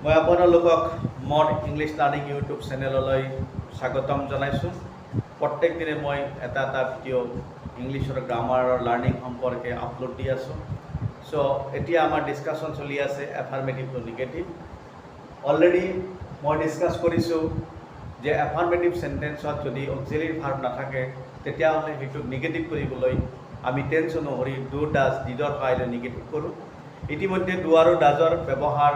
মই আপোনালোকক মোৰ ইংলিছ লাৰ্নিং ইউটিউব চেনেললৈ স্বাগতম জনাইছোঁ। প্ৰত্যেক দিনে মই এটা ভিডিঅ' ইংলিছৰ গ্ৰামাৰৰ লাৰ্নিং সম্পৰ্কে আপলোড দি আছোঁ। চ' এতিয়া আমাৰ ডিছকাশ্যন চলি আছে এফাৰ্মেটিভ টু নিগেটিভ। অলৰেডি মই ডিছকাছ কৰিছোঁ যে এফাৰ্মেটিভ চেণ্টেন্সত যদি অক্সিলাৰী ভাৰ্ব নাথাকে তেতিয়াহ'লে সেইটোক নিগেটিভ কৰিবলৈ আমি টেন্স অনুসৰি ডু ডাজ ডিডৰ সহায়ত নিগেটিভ কৰোঁ। ইতিমধ্যে ডু আৰু ডাজৰ ব্যৱহাৰ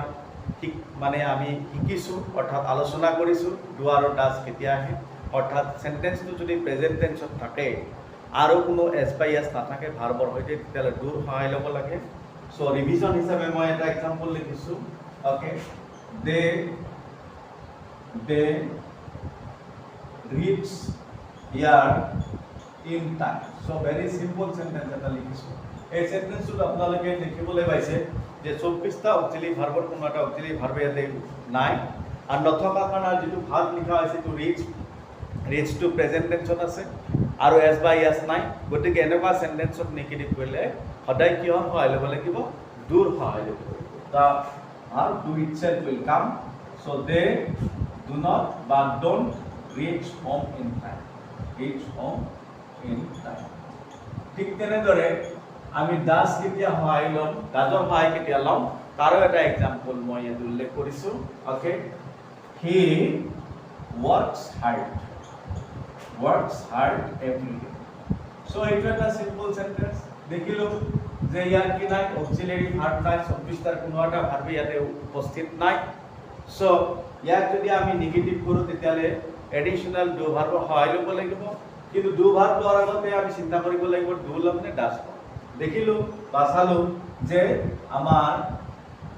মানে আমি শিকিছোঁ, অৰ্থাৎ আলোচনা কৰিছোঁ ডু আৰু ডাজ কেতিয়া আহে, অৰ্থাৎ চেণ্টেন্সটো যদি প্ৰেজেণ্ট টেন্সত থাকে আৰু কোনো এছ বাই এছ নাথাকে ভাৰ্বৰ সৈতে তেতিয়াহ'লে ডুৰ সহায় ল'ব লাগে। চ' ৰিভিজন হিচাপে মই এটা এক্সাম্পল লিখিছোঁ। Okay, they reach here in time. So' very simple sentence এটা লিখিছোঁ। এই চেণ্টেন্সটোত আপোনালোকে দেখিবলৈ পাইছে যে 24টা অক্সিলাৰী ভাৰ্বৰ কোনো এটা অক্সিলাৰী ভাৰ্ব ইয়াতে নাই, আৰু নথকাৰ কাৰণে যিটো ভাৰ্ব লিখা হৈছে এইটো ৰিচটো প্ৰেজেণ্ট টেন্সত আছে আৰু এছ বাই এছ নাই। গতিকে এনেকুৱা চেণ্টেন্সত নিগেটিভ কৰিলে সদায় কিহৰ সহায় ল'ব লাগিব? ডুৰ সহায় ল'ব লাগিব। The verb do itself will come. So' they do not বা don't reach home in time. Reach home in time. ঠিক তেনেদৰে আমি ডাজ কেতিয়া সহায় ল'ম, ডাজৰ সহায় কেতিয়া ল'ম তাৰো এটা এক্সাম্পল মই ইয়াত উল্লেখ কৰিছোঁ। অ'কে, হি works hard every day. So' এইটো এটা চিম্পল চেণ্টেন্স। দেখিলোঁ যে ইয়াত কি নাই, অক্সিলাৰী ভাৰ্ব নাই, 24টাৰ কোনো এটা ভাৰ্ব ইয়াতে উপস্থিত নাই। চ' ইয়াক যদি আমি নিগেটিভ কৰোঁ তেতিয়াহ'লে এডিশ্যনেল ডু ভাৰ্বৰ সহায় ল'ব লাগিব। কিন্তু ডু ভাৰ্ব লোৱাৰ আগতে আমি চিন্তা কৰিব লাগিব ডু ল'ম নে ডাজ ল'ম। দেখিলোঁ বা চালোঁ যে আমাৰ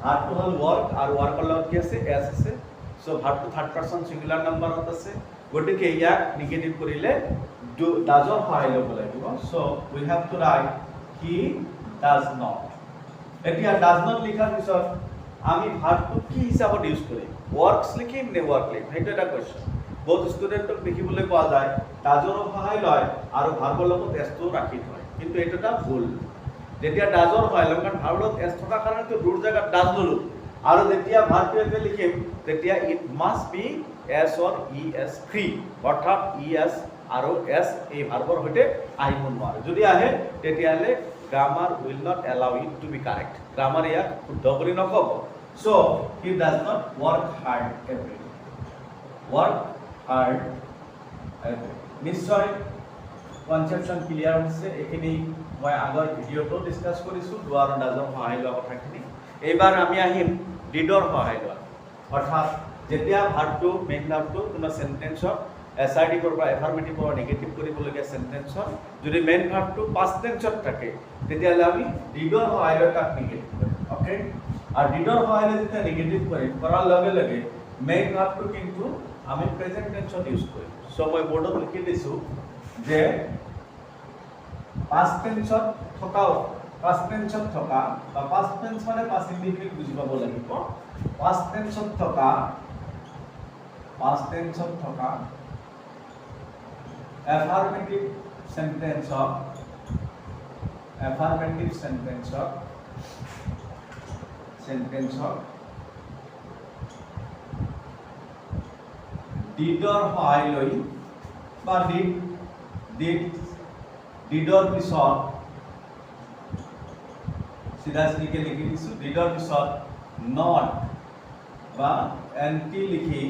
ভাৰ্বটো হ'ল ৱৰ্ক আৰু ৱৰ্কৰ লগত কি আছে? এছ আছে। চ' ভাৰ্বটো থাৰ্ড পাৰ্চন ছিংগুলাৰ নাম্বাৰত আছে। গতিকে ইয়াক নিগেটিভ কৰিলে ডাজৰ সহায় ল'ব লাগিব। So' we have to write he does not. এতিয়া ডাজ নট লিখাৰ পিছত আমি ভাৰ্বটো কি হিচাপত ইউজ কৰিম? ৱৰ্কছ লিখিম নে ৱৰ্ক লিখিম? সেইটো এটা কুৱেশ্যন। বহুত ষ্টুডেণ্টক দেখিবলৈ পোৱা যায় ডাজৰো সহায় লয় আৰু ভাৰ্বৰ লগত এছটো ৰাখি থয়, কিন্তু এইটো এটা ভুল। যেতিয়া ডাজৰ সহায় ল'ম, কাৰণ ভাৰ্বৰ লগত এছ থকাৰ কাৰণেতো ডুৰ জেগাত ডাজ ল'লোঁ, আৰু যেতিয়া ভাৰ্বটোৱে লিখিম তেতিয়া it must be S or E S free, অৰ্থাৎ ই এছ আৰু এছ এই ভাৰ্বৰ সৈতে আহিব নোৱাৰে। যদি আহে তেতিয়াহ'লে grammar will not allow it to be correct. Grammar ইয়াক শুদ্ধ কৰি নক'ব। So' he does not work hard every day. Work hard every day. নিশ্চয় কনচেপশ্যন ক্লিয়াৰ হৈছে। এইখিনি মই আগৰ ভিডিঅ'টো ডিছকাছ কৰিছোঁ ডু আৰু ডাজৰ সহায় লোৱা কথাখিনি। এইবাৰ আমি আহিম ডিডৰ সহায় লোৱা, অৰ্থাৎ যেতিয়া ভাৰ্বটো মেইন ভাৰ্বটো কোনো চেণ্টেন্সত এছাৰ্টিভৰ পৰা এফাৰ্মেটিভৰ পৰা নিগেটিভ কৰিবলগীয়া চেণ্টেন্সত যদি মেইন ভাৰ্বটো পাষ্ট টেন্সত থাকে তেতিয়াহ'লে আমি ডিডৰ সহায় লৈ তাক নিগেটিভ কৰিম। অ'কে, আৰু ডিডৰ সহায় লৈ যেতিয়া নিগেটিভ কৰিম কৰাৰ লগে লগে মেইন ভাৰ্বটো কিন্তু আমি প্ৰেজেণ্ট টেন্সত ইউজ কৰিম। চ' মই বৰ্ডত লিখি দিছোঁ যে পাষ্ট টেন্সত থকা বা পাষ্ট টেন্স মানে পাষ্ট ইনডিফিনিট বুজি পাব লাগিব। পাষ্ট টেন্সত থকা এফাৰ্মেটিভ চেণ্টেন্সক ডিডৰ সহায় লৈ বা ডিডৰ পিছত চিধাচিধিকে লিখি দিছোঁ, ডিডৰ পিছত নট বা এনটি লিখি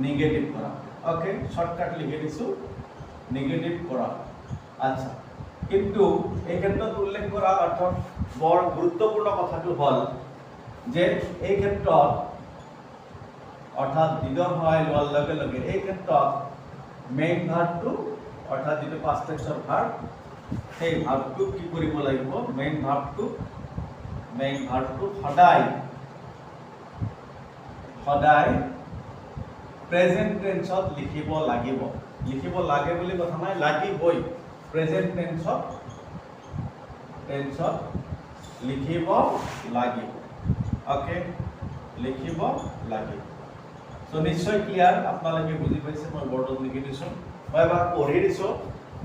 নিগেটিভ কৰা। অ'কে, শ্বৰ্টকাট লিখি দিছোঁ নিগেটিভ কৰা। আচ্ছা, কিন্তু এই ক্ষেত্ৰত উল্লেখ কৰা অৰ্থত বৰ গুৰুত্বপূৰ্ণ কথাটো হ'ল যে এই ক্ষেত্ৰত অৰ্থাৎ ডিডৰ সহায় লোৱাৰ লগে লগে এই ক্ষেত্ৰত মেইন ভাৰ্বটো অৰ্থাৎ যিটো পাষ্ট টেন্সৰ ভাৰ্ব সেই ভাৰ্বটোক কি কৰিব লাগিব? মেইন ভাৰ্বটো সদায় প্ৰেজেণ্ট টেন্সত লিখিব লাগিব। লিখিব লাগে বুলি কথা নাই, লাগিবই। প্ৰেজেণ্ট টেন্সত লিখিব লাগিব। অ'কে, লিখিব লাগিব। চ' নিশ্চয় ক্লিয়াৰ, আপোনালোকে বুজি পাইছে। মই বৰ্ডত লিখি দিছোঁ, মই এবাৰ পঢ়ি দিছোঁ।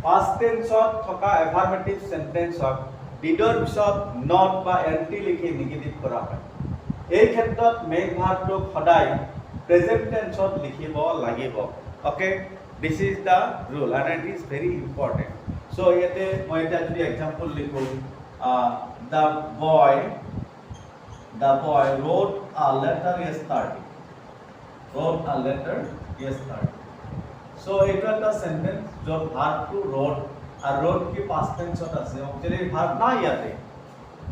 পাষ্ট টেন্সত থকা এফাৰ্মেটিভ চেণ্টেন্সক ডিডৰ পিছত নট বা এন্টি লিখি নিগেটিভ কৰা হয় এই ক্ষেত্ৰত মেক ভাৰ্বটোক সদায় প্ৰেজেন্ট টেন্সত লিখিব লাগিব okay this is the rule and it is very important so ইয়াতে মই এটা যদি এক্সাম্পল লিখো the boy wrote a letter yesterday so it was the sentence जो verb to wrote are wrote কি past tense ত আছে অক্সিলারি verb নাই ইয়াতে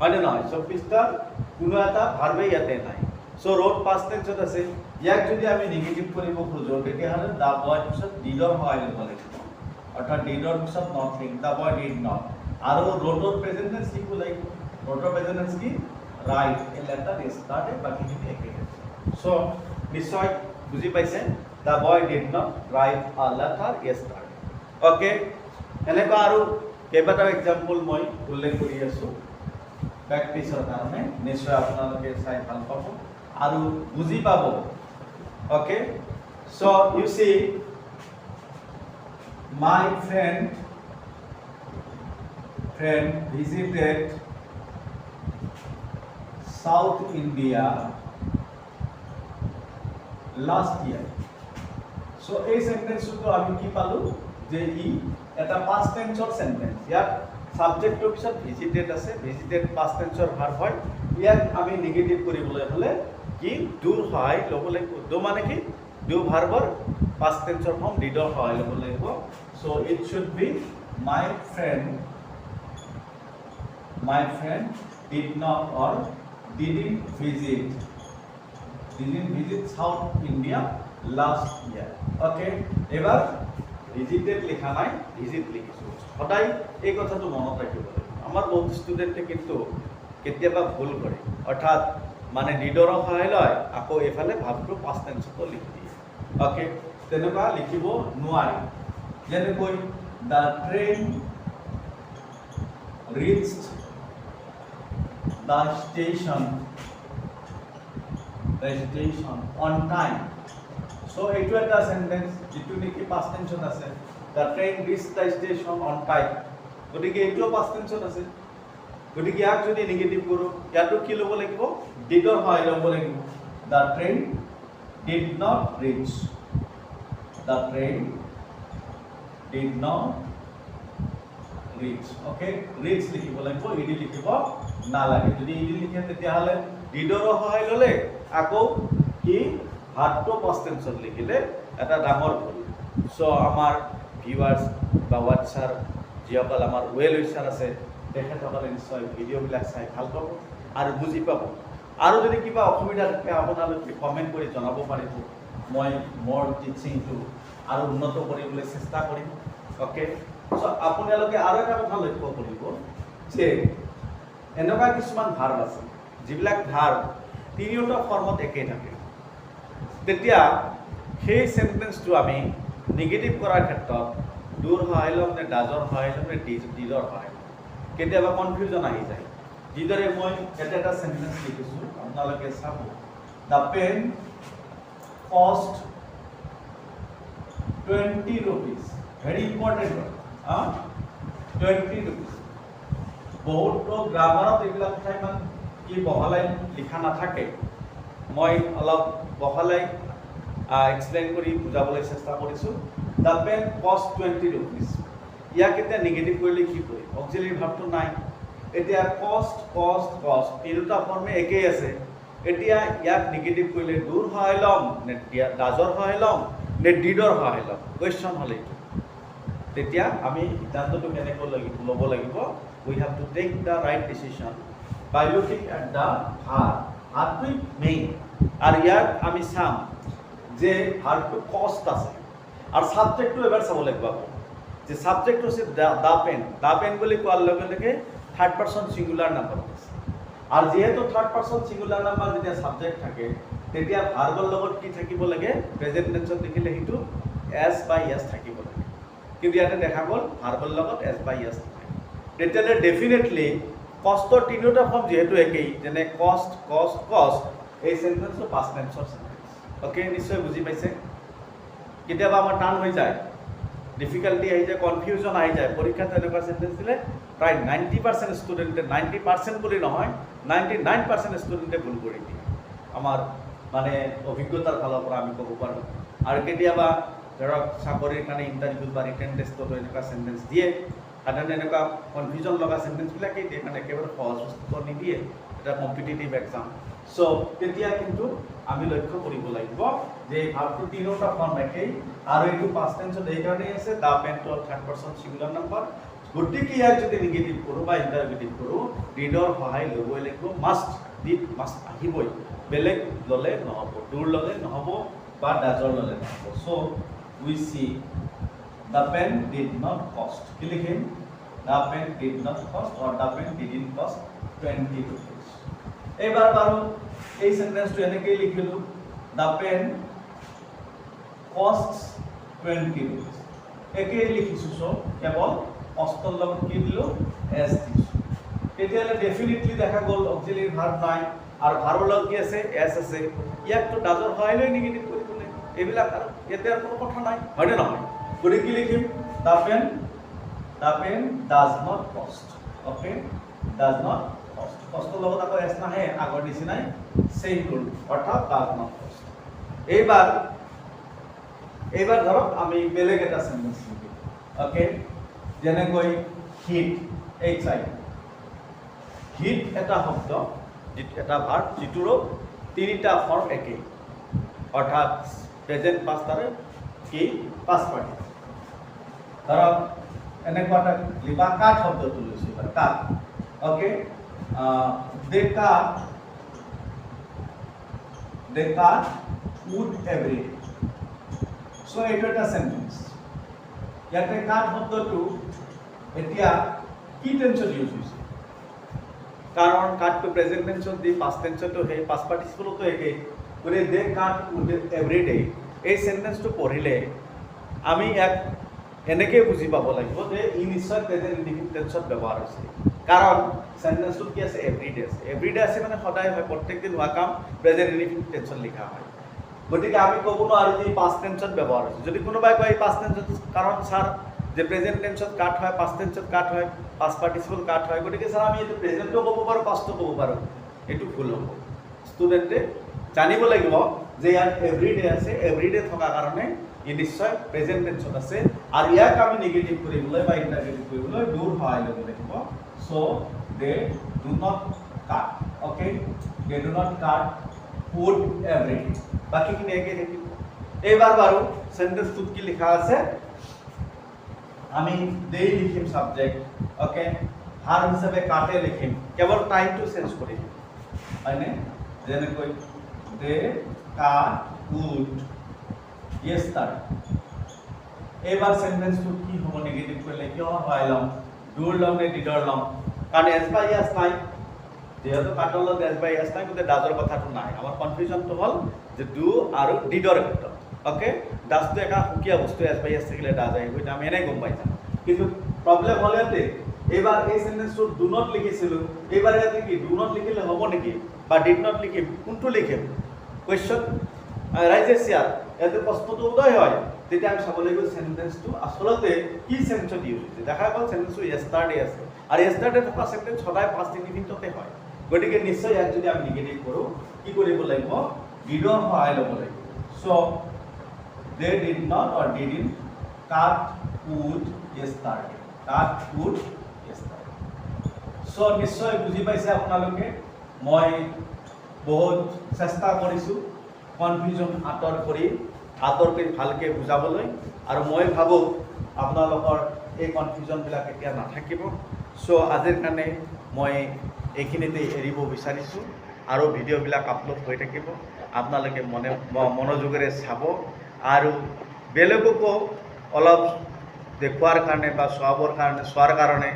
মানে নহয় 24 টা কোনো এটা ভার্ব ইয়াতে নাই সো wrote past tense ত আছে ইয়াক যদি আমি নেগেটিভ কৰিব খোজো তেতিয়াহলে দা বয় পিছত ডিডৰ হয় ল'ব লাগিব অৰ্থাৎ ডিডৰ পিছত নট লিখ দা বয় ডিড নট আৰু wroteৰ প্ৰেজেন্ট টেন্স লিখিব লাগিব wroteৰ প্ৰেজেন্ট টেন্স কি write a letter yesterday বাকিখিনি একেই সো নিশ্চয় বুজি পাইছে the boy did not write a letter yesterday okay এনেকুৱা আৰু কেইবাটাও এক্সাম্পল মই উল্লেখ কৰি আছো প্ৰেক্টিছৰ কাৰণে নিশ্চয় আপোনালোকে চাই ভাল পাব আৰু বুজি পাব okay so you see my friend visited South India last year so এই সেন্টেন্সটো আমি কি পালো যে ই এটা past tense ৰ সেন্টেন্স ইয়াত সাবজেক্টৰ পিছত ভিজিটেড আছে ভিজিটেড past tense ৰ ভাৰ্ব হয় ইয়াক আমি নেগেটিভ কৰিবলৈ হলে কি দূৰ হয় ল'ব লাগিব দু মানে কি দু ভাৰ্বৰ past tense ৰ ফৰ্ম ডিডৰ হয় ল'ব লাগিব so it should be my friend did not or didn't visit South India last year okay এবাৰ ভিজিটেড লিখা নাই ভিজিট লিখিছো সদায় এই কথাটো মনত ৰাখিব লাগিব আমাৰ বহুত ষ্টুডেন্টে কিন্তু কেতিয়াবা ভুল কৰে অৰ্থাৎ মানে ডিডৰ সহায় লয় আকৌ এফালে ভাবটো past tense ত লিখি দিয়ে ওকে তেনেকুৱা লিখিব নোৱাৰি যেনেকৈ the train reached the station on time so এইটো এটা সেন্টেন্স যেটো নেকি past tense ত আছে the train reached the station on time গতিকে এইটো past tense ত আছে গতিকে ইয়াক যদি নেগেটিভ কৰো ইয়াটো কি ল'ব লাগিব ডিডৰ হয় ল'ব লাগিব the train did not reach okay reach লিখিব লাগিব ইডি লিখিব নালাগে যদি ইডি লিখে তেতিয়াহলে ডিডৰ হয় ললে আকৌ কি ভাৰ্বটো past tense ত লিখিলে এটা ডাঙৰ ভুল সো আমাৰ ভিউয়াৰ্স বা হোৱাটছআপ যিসকল আমাৰ ওয়েল উইচাৰ আছে তেখেতসকলে নিশ্চয় ভিডিঅ'বিলাক চাই ভাল পাব আৰু বুজি পাব আৰু যদি কিবা অসুবিধা থাকে আপোনালোকে কমেন্ট কৰি জনাব পাৰিব মই মোৰ টিচিংটো আৰু উন্নত কৰিবলৈ চেষ্টা কৰিম ওকে সো আপোনালোকে আৰু এটা কথা লক্ষ্য কৰিব যে এনেকুৱা কিছুমান ভাৰ্ব আছে যিবিলাক ভাৰ্ব তিনিওটা ফৰ্মত একেই থাকে তেতিয়া সেই সেন্টেন্সটো আমি নেগেটিভ কৰাৰ ক্ষেত্ৰত দূৰ হয় লম নে ডাজৰ হয় লম নে ডিডৰ হয় কেতিয়াবা কনফিউজন আহি যায় যিদৰে মই এটা সেন্টেন্স লিখিছো আপোনালোকে চাব the pen cost 20 rupees very important word 20 rupees বহুত গ্ৰামাৰত এইবিলাক কথা ইমান কি বহলাই লিখা নাথাকে মই অলপ বহলাই এক্সপ্লেইন কৰি বুজাবলৈ চেষ্টা কৰিছো the pen cost 20 rupees ইয়াক এতিয়া নেগেটিভ কৰিলে কি কৰিম অক্সিলাৰি ভাৰ্বটো নাই এতিয়া cost তিনিটা ফৰ্মে একেই আছে এতিয়া ইয়াক নেগেটিভ কৰিলে দূৰ হয় লম নে ডাজৰ হয় লম নে ডিডৰ হয় লম কোৱেশ্চন হলে তেতিয়া আমি সিদ্ধান্তটো কেনেকৈ ল'ব লাগিব we have to take the right decision by looking at the ভাৰ্বটো মেইন আৰু ইয়াক আমি চাম যে ভাৰ্বটো cost আছে আৰু সাবজেক্টটো এবাৰ চাব লাগিব যে সাবজেক্ট হৈছে দা পেন বুলি কোৱাৰ লগে লগে থাৰ্ড পাৰসন সিঙ্গুলাৰ নাম্বাৰ আছে আৰু যেহেতু থাৰ্ড পাৰসন সিঙ্গুলাৰ নাম্বাৰ যেতিয়া সাবজেক্ট থাকে তেতিয়া ভাৰ্বৰ লগত কি থাকিব লাগে প্ৰেজেন্ট টেন্সত দেখিলে হেতু s বাই s থাকিব লাগে কিন্তু ইয়াতে দেখা গ'ল ভাৰ্বৰ লগত s বাই s থাকে তেতিয়ালে ডেফিনেটলি কষ্টৰ তিনিটা ফৰ্ম যেহেতু একেই যেনে কষ্ট এই সেন্টেন্সটো past tense ৰ সেন্টেন্স ওকে নিশ্চয় বুজি পাইছে কেতিয়াবা আমাৰ টান হৈ যায় ডিফিকাল্টি আহি যায়, কনফিউজন আহি যায়। পৰীক্ষাত এনেকুৱা চেণ্টেঞ্চ দিলে প্ৰায় 90% ষ্টুডেণ্টে, 90% বুলি নহয় 99% ষ্টুডেণ্টে ভুল কৰি দিয়ে। আমাৰ মানে অভিজ্ঞতাৰ ফালৰ পৰা আমি ক'ব পাৰোঁ। আৰু কেতিয়াবা ধৰক চাকৰিৰ কাৰণে ইণ্টাৰভিউ বা ৰিটেন টেষ্টতো এনেকুৱা চেণ্টেঞ্চ দিয়ে। সাধাৰণতে এনেকুৱা কনফিউজন লগা চেণ্টেঞ্চবিলাকেই দিয়ে, মানে একেবাৰে সহজ বস্তু নিদিয়ে, এটা কম্পিটিটিভ এক্সাম। চ' তেতিয়া কিন্তু আমি লক্ষ্য কৰিব লাগিব যে ভাৰ্বটো তিনিটা ফৰ্ম একেই, আৰু এইটো পাষ্ট টেন্সত এইকাৰণেই আছে দা পেনটো থাৰ্ড পাৰ্চন ছিংগুলাৰ নাম্বাৰ। গতিকে ইয়াক যদি নিগেটিভ কৰোঁ বা ইণ্টাৰগেটিভ কৰোঁ, ডিডৰ সহায় ল'বই লাগিব, মাষ্ট, ডিড মাষ্ট আহিবই, বেলেগ ল'লে নহ'ব, ডুৰ ল'লে নহ'ব বা ডাজৰ ল'লে নহ'ব। So' we see the pen did not cost, কি লিখিম? দ্য পেন ডিড নট কষ্ট অৰ দ্য পেন ডিডন্ট কষ্ট 20 rupees। এইবাৰ বাৰু এই সেন্টেন্সটো এনেকৈ লিখিলোঁ, দ্য পেন কষ্ট 20 rupees। একেই লিখিছোঁ, চ' কেৱল কষ্টৰ লগত কি দিলোঁ? এছ দিছোঁ। তেতিয়াহ'লে ডেফিনেটলি দেখা গ'ল অক্সিলাৰী ভাৰ্ব নাই, আৰু ভাৰ্বৰ লগত কি আছে? এছ আছে। ইয়াকতো ডাজৰ সহায় লৈ নিগেটিভ কৰিব লাগিব, এইবিলাক আৰু ইয়াতে আৰু কোনো কথা নাই, হয়নে নহয়? গতিকে কি লিখিম? দ্য পেন ডাজ নট কষ্ট, অ'কে, ডাজ নট কষ্ট। কষ্টৰ লগত আকৌ এছ নাহে, আগৰ নিচিনাই চেম ৰুল, অৰ্থাৎ ডাজ নট কষ্ট। এইবাৰ ধৰক আমি বেলেগ এটা চেণ্টেন্স লিখিম, অ'কে, যেনেকৈ হিট, HIT। হিট এটা শব্দ, এটা ভাৰ্ব যিটোৰো তিনিটা ফৰ্ম একেই, অৰ্থাৎ প্ৰেজেণ্ট পাষ্ট আৰু কি পাষ্ট পাৰ্টিচিপল। ধৰক এনেকুৱা এটা লিখা, কাট শব্দটো লৈছোঁ, cut, okay, they cut wood every day. So' এইটো এটা চেণ্টেন্স। ইয়াতে কাট শব্দটো এতিয়া কি টেন্সত ইউজ হৈছে? কাৰণ কাটটো প্ৰেজেণ্ট টেন্সত দি পাষ্ট টেন্সতো সেই পাষ্ট পাৰ্টিচিপলতো একেই। গতিকে দে কাট উড এভৰি ডে, এই চেণ্টেন্সটো পঢ়িলে আমি ইয়াক এনেকৈ বুজি পাব লাগিব যে ই নিশ্চয় প্ৰেজেণ্ট ইনডিফিনিট টেন্সত ব্যৱহাৰ হৈছে। কাৰণ চেণ্টেন্সটোত কি আছে? এভৰিডে আছে। এভৰিডে আছে মানে সদায় হয়, প্ৰত্যেক দিন হোৱা কাম প্ৰেজেণ্ট ইনডিফিনিট টেন্সত লিখা হয়। গতিকে আমি ক'ব নোৱাৰোঁ যে পাষ্ট টেন্সত ব্যৱহাৰ হৈছে। যদি কোনোবাই কয় পাষ্ট টেন্সত, কাৰণ ছাৰ যে প্ৰেজেণ্ট টেন্সত কাট হয়, পাষ্ট টেন্সত কাট হয়, পাষ্ট পাৰ্টিচিপল কাট হয়, গতিকে ছাৰ আমি এইটো প্ৰেজেণ্টো ক'ব পাৰোঁ, পাষ্টো ক'ব পাৰোঁ, এইটো ভুল হ'ব। ষ্টুডেণ্টে জানিব লাগিব যে ইয়াত এভৰিডে আছে, এভৰিডে থকাৰ কাৰণে ই নিশ্চয় প্ৰেজেণ্ট টেন্সত আছে, আৰু ইয়াক আমি নিগেটিভ কৰিবলৈ বা ইণ্টাৰগেটিভ কৰিবলৈ ডুৰ সহায় ল'ব লাগিব। So' they do not cut, okay, they do not cut wood everyday, বাকীখিনি একেই থাকিব। এইবাৰ বাৰু চেণ্টেন্সটোত কি লিখা আছে? আমি দে লিখিম ছাবজেক্ট, অ'কে, ভাৰ্ব হিচাপে কাটে লিখিম, কেৱল টাইমটো চেঞ্জ কৰি দিম, হয়নে? যেনেকৈ দে কাট উড yesterday। এইবাৰ চেণ্টেন্সটো কি হ'ব? নিগেটিভ কৰিলে কিয় সহায় ল'ম? ডুৰ ল'ম নে ডিডৰ ল'ম? কাৰণ এছ বাই এছ নাই, যেহেতু কাটৰ লগত এছ বাই এছ নাই, গতিকে ডাজৰ কথাটো নাই। আমাৰ কনফিউজনটো হ'ল যে ডু আৰু ডিডৰ ক্ষেত্ৰত, অ'কে, ডাজটো এটা সুকীয়া বস্তু, এছ বাই এছ থাকিলে ডাজ আহিব, এতিয়া আমি এনেই গম পাই যাম। কিন্তু প্ৰব্লেম হ'ল ইয়াতে, এইবাৰ এই চেণ্টেন্সটো ডু নট লিখিছিলোঁ, এইবাৰ ইয়াতে কি ডু নট লিখিলে হ'ব নেকি? বা ডিড নট লিখিম, কোনটো লিখিম? কুৱেশ্যন ৰাইজেছ ইয়াৰ, ইয়াতে প্ৰশ্নটো উদয় হয়। তেতিয়া আমি চাব লাগিব চেণ্টেন্সটো আচলতে কি চেন্সত ইউজ হৈছে। দেখা গ'ল চেণ্টেন্সটো য়েষ্টাৰডে আছে, আৰু য়েষ্টাৰডে থকা চেণ্টেন্স সদায় পাষ্ট ইনডিফিনিটতে হয়। গতিকে নিশ্চয় ইয়াক যদি আমি নিগেটিভ কৰোঁ, কি কৰিব লাগিব? ডিডৰ সহায় ল'ব লাগিব। So' they did not or didn't cut wood yesterday, cut wood yesterday. So' নিশ্চয় বুজি পাইছে আপোনালোকে, মই বহুত চেষ্টা কৰিছোঁ কনফিউজন আঁতৰ কৰি ভালকৈ বুজাবলৈ, আৰু মই ভাবোঁ আপোনালোকৰ এই কনফিউজনবিলাক এতিয়া নাথাকিব। চ' আজিৰ কাৰণে মই এইখিনিতে এৰিব বিচাৰিছোঁ, আৰু ভিডিঅ'বিলাক আপলোড হৈ থাকিব, আপোনালোকে মনোযোগেৰে চাব, আৰু বেলেগকো অলপ দেখুৱাৰ কাৰণে বা চোৱাৰ কাৰণে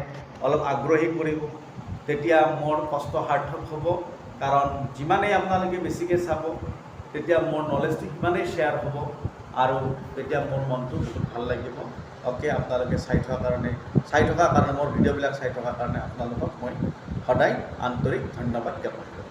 অলপ আগ্ৰহী কৰিব। তেতিয়া মোৰ কষ্ট সাৰ্থক হ'ব, কাৰণ যিমানেই আপোনালোকে বেছিকৈ চাব, তেতিয়া মোৰ নলেজটো সিমানেই শ্বেয়াৰ হ'ব, আৰু তেতিয়া মোৰ মনটো বহুত ভাল লাগিব। অ'কে, আপোনালোকে চাই থকাৰ কাৰণে মোৰ ভিডিঅ'বিলাক চাই থকাৰ কাৰণে আপোনালোকক মই সদায় আন্তৰিক ধন্যবাদ জ্ঞাপন কৰোঁ।